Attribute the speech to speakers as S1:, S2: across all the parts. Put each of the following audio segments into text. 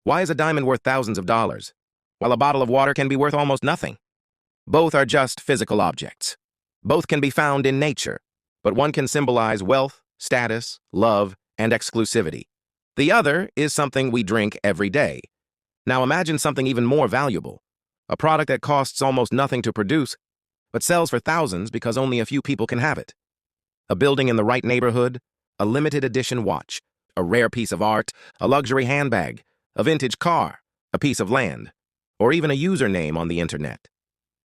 S1: Why is a diamond worth thousands of dollars, while a bottle of water can be worth almost nothing? Both are just physical objects. Both can be found in nature, but one can symbolize wealth, status, love, and exclusivity. The other is something we drink every day. Now imagine something even more valuable, a product that costs almost nothing to produce, but sells for thousands because only a few people can have it. A building in the right neighborhood, a limited edition watch, a rare piece of art, a luxury handbag, a vintage car, a piece of land, or even a username on the internet.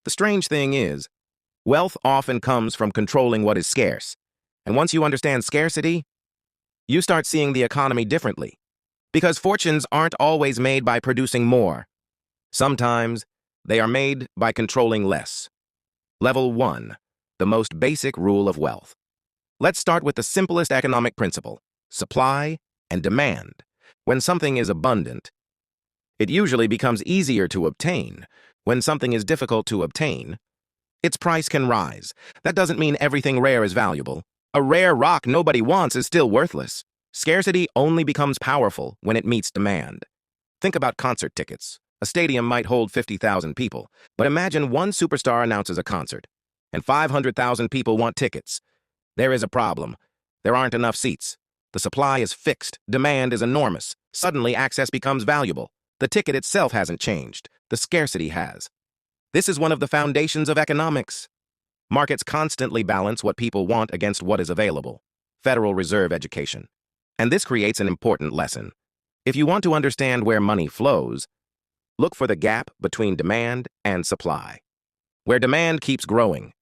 S1: The strange thing is, wealth often comes from controlling what is scarce. And once you understand scarcity, you start seeing the economy differently. Because fortunes aren't always made by producing more. Sometimes they are made by controlling less. Level 1, the most basic rule of wealth. Let's start with the simplest economic principle, supply and demand. When something is abundant, it usually becomes easier to obtain. When something is difficult to obtain, its price can rise. That doesn't mean everything rare is valuable. A rare rock nobody wants is still worthless. Scarcity only becomes powerful when it meets demand. Think about concert tickets. A stadium might hold 50,000 people, but imagine one superstar announces a concert, and 500,000 people want tickets. There is a problem. There aren't enough seats. The supply is fixed. Demand is enormous. Suddenly, access becomes valuable. The ticket itself hasn't changed. The scarcity has. This is one of the foundations of economics. Markets constantly balance what people want against what is available. Federal Reserve education. And this creates an important lesson. If you want to understand where money flows, look for the gap between demand and supply. Where demand keeps growing,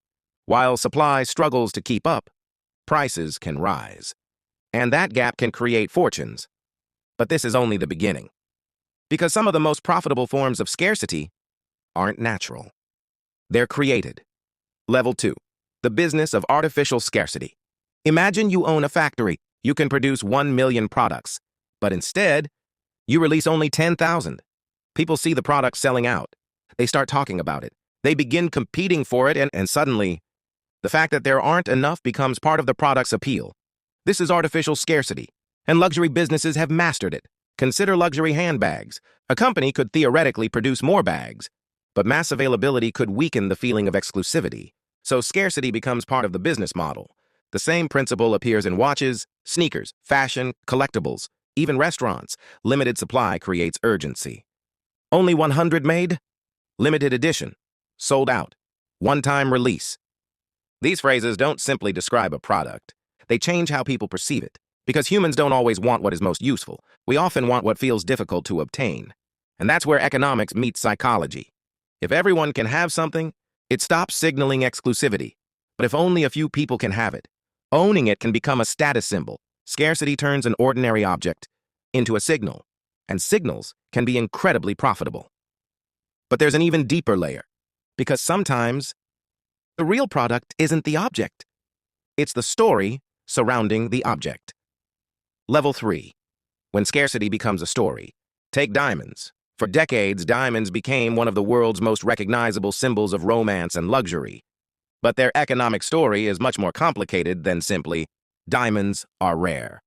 S1: while supply struggles to keep up, prices can rise. And that gap can create fortunes. But this is only the beginning. Because some of the most profitable forms of scarcity aren't natural. They're created. Level 2, the business of artificial scarcity. Imagine you own a factory. You can produce 1 million products, but instead, you release only 10,000. People see the product selling out. They start talking about it. They begin competing for it, and suddenly, the fact that there aren't enough becomes part of the product's appeal. This is artificial scarcity, and luxury businesses have mastered it. Consider luxury handbags. A company could theoretically produce more bags, but mass availability could weaken the feeling of exclusivity. So scarcity becomes part of the business model. The same principle appears in watches, sneakers, fashion, collectibles, even restaurants. Limited supply creates urgency. Only 100 made? Limited edition. Sold out. One-time release. These phrases don't simply describe a product. They change how people perceive it. Because humans don't always want what is most useful. We often want what feels difficult to obtain. And that's where economics meets psychology. If everyone can have something, it stops signaling exclusivity. But if only a few people can have it, owning it can become a status symbol. Scarcity turns an ordinary object into a signal, and signals can be incredibly profitable. But there's an even deeper layer, because sometimes the real product isn't the object. It's the story surrounding the object. Level 3, when scarcity becomes a story. Take diamonds. For decades, diamonds became one of the world's most recognizable symbols of romance and luxury. But their economic story is much more complicated than simply, diamonds are rare.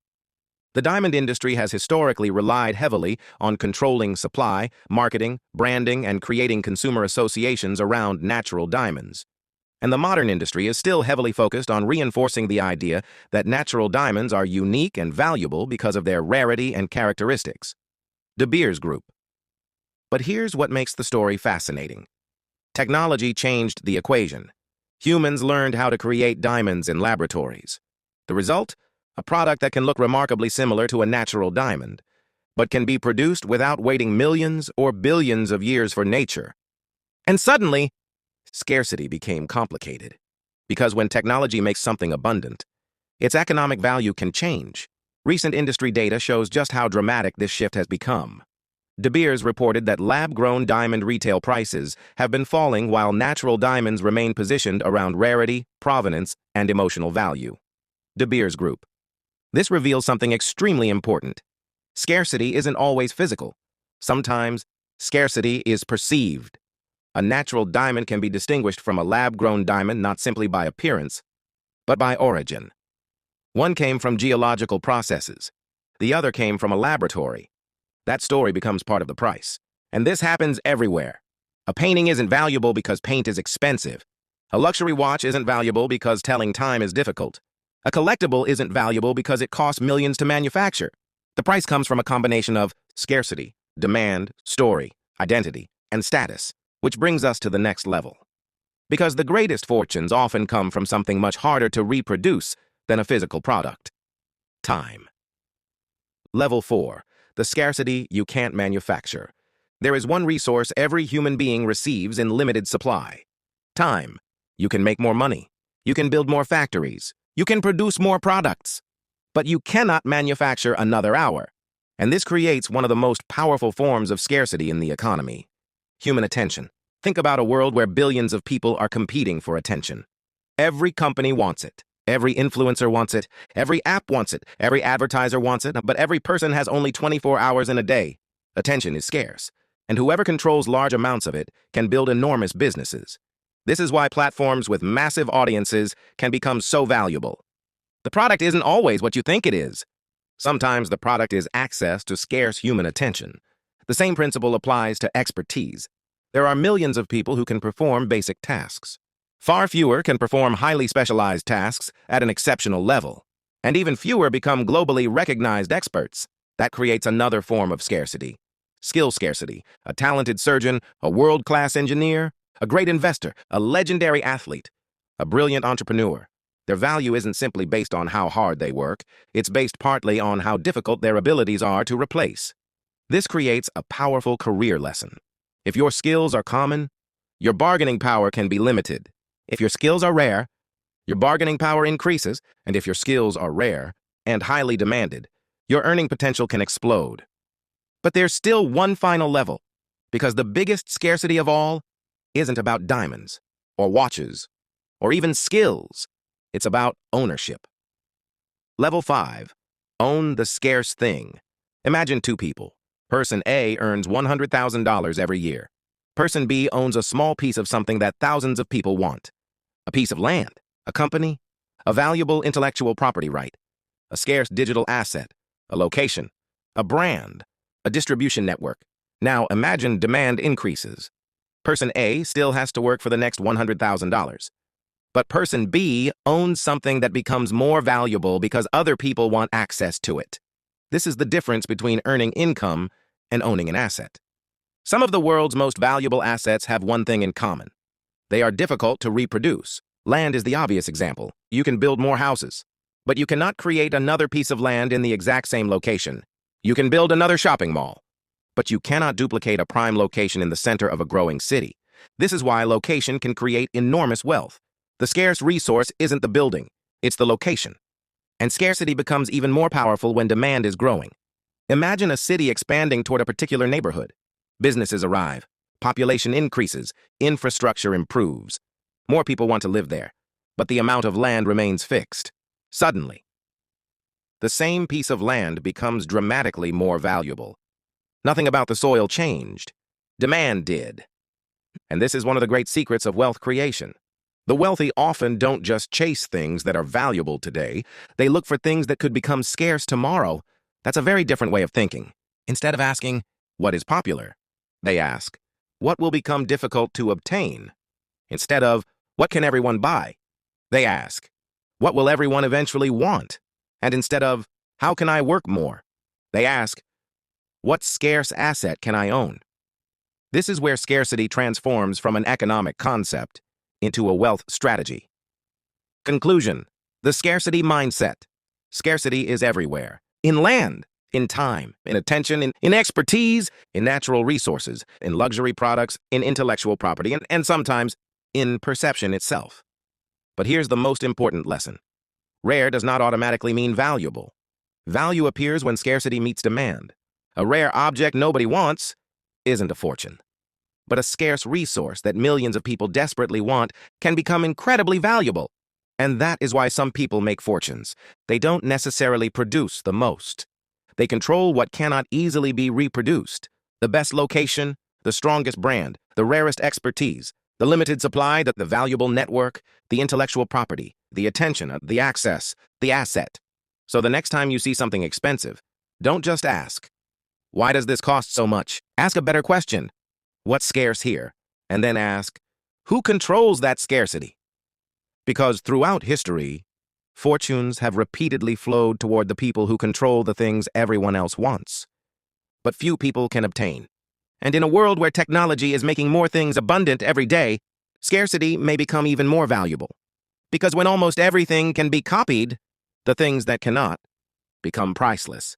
S1: The diamond industry has historically relied heavily on controlling supply, marketing, branding, and creating consumer associations around natural diamonds. And the modern industry is still heavily focused on reinforcing the idea that natural diamonds are unique and valuable because of their rarity and characteristics. De Beers Group. But here's what makes the story fascinating. Technology changed the equation. Humans learned how to create diamonds in laboratories. The result? A product that can look remarkably similar to a natural diamond, but can be produced without waiting millions or billions of years for nature. And suddenly, scarcity became complicated. Because when technology makes something abundant, its economic value can change. Recent industry data shows just how dramatic this shift has become. De Beers reported that lab-grown diamond retail prices have been falling while natural diamonds remain positioned around rarity, provenance, and emotional value. De Beers Group. This reveals something extremely important. Scarcity isn't always physical. Sometimes, scarcity is perceived. A natural diamond can be distinguished from a lab-grown diamond not simply by appearance, but by origin. One came from geological processes. The other came from a laboratory. That story becomes part of the price. And this happens everywhere. A painting isn't valuable because paint is expensive. A luxury watch isn't valuable because telling time is difficult. A collectible isn't valuable because it costs millions to manufacture. The price comes from a combination of scarcity, demand, story, identity, and status, which brings us to the next level. Because the greatest fortunes often come from something much harder to reproduce than a physical product. Time. Level 4. The scarcity you can't manufacture. There is one resource every human being receives in limited supply. Time. You can make more money. You can build more factories. You can produce more products. But you cannot manufacture another hour. And this creates one of the most powerful forms of scarcity in the economy. Human attention. Think about a world where billions of people are competing for attention. Every company wants it. Every influencer wants it. Every app wants it. Every advertiser wants it. But every person has only 24 hours in a day. Attention is scarce. And whoever controls large amounts of it can build enormous businesses. This is why platforms with massive audiences can become so valuable. The product isn't always what you think it is. Sometimes the product is access to scarce human attention. The same principle applies to expertise. There are millions of people who can perform basic tasks. Far fewer can perform highly specialized tasks at an exceptional level. And even fewer become globally recognized experts. That creates another form of scarcity. Skill scarcity. A talented surgeon, a world-class engineer, a great investor, a legendary athlete, a brilliant entrepreneur. Their value isn't simply based on how hard they work, it's based partly on how difficult their abilities are to replace. This creates a powerful career lesson. If your skills are common, your bargaining power can be limited. If your skills are rare, your bargaining power increases, and if your skills are rare and highly demanded, your earning potential can explode. But there's still one final level, because the biggest scarcity of all isn't about diamonds, or watches, or even skills. It's about ownership. Level 5. Own the scarce thing. Imagine two people. Person A earns $100,000 every year. Person B owns a small piece of something that thousands of people want. A piece of land, a company, a valuable intellectual property right, a scarce digital asset, a location, a brand, a distribution network. Now imagine demand increases. Person A still has to work for the next $100,000. But person B owns something that becomes more valuable because other people want access to it. This is the difference between earning income and owning an asset. Some of the world's most valuable assets have one thing in common. They are difficult to reproduce. Land is the obvious example. You can build more houses, but you cannot create another piece of land in the exact same location. You can build another shopping mall, but you cannot duplicate a prime location in the center of a growing city. This is why location can create enormous wealth. The scarce resource isn't the building, it's the location. And scarcity becomes even more powerful when demand is growing. Imagine a city expanding toward a particular neighborhood. Businesses arrive, population increases, infrastructure improves. More people want to live there, but the amount of land remains fixed. Suddenly, the same piece of land becomes dramatically more valuable. Nothing about the soil changed. Demand did. And this is one of the great secrets of wealth creation. The wealthy often don't just chase things that are valuable today. They look for things that could become scarce tomorrow. That's a very different way of thinking. Instead of asking, what is popular? They ask, what will become difficult to obtain? Instead of, what can everyone buy? They ask, what will everyone eventually want? And instead of, how can I work more? They ask, what scarce asset can I own? This is where scarcity transforms from an economic concept into a wealth strategy. Conclusion: the scarcity mindset. Scarcity is everywhere. In land, in time, in attention, in expertise, in natural resources, in luxury products, in intellectual property, and sometimes in perception itself. But here's the most important lesson. Rare does not automatically mean valuable. Value appears when scarcity meets demand. A rare object nobody wants isn't a fortune. But a scarce resource that millions of people desperately want can become incredibly valuable. And that is why some people make fortunes. They don't necessarily produce the most. They control what cannot easily be reproduced. The best location, the strongest brand, the rarest expertise, the limited supply, the valuable network, the intellectual property, the attention, the access, the asset. So the next time you see something expensive, don't just ask, Why does this cost so much? Ask a better question. What's scarce here? And then ask, who controls that scarcity? Because throughout history, fortunes have repeatedly flowed toward the people who control the things everyone else wants, but few people can obtain. And in a world where technology is making more things abundant every day, scarcity may become even more valuable. Because when almost everything can be copied, the things that cannot become priceless.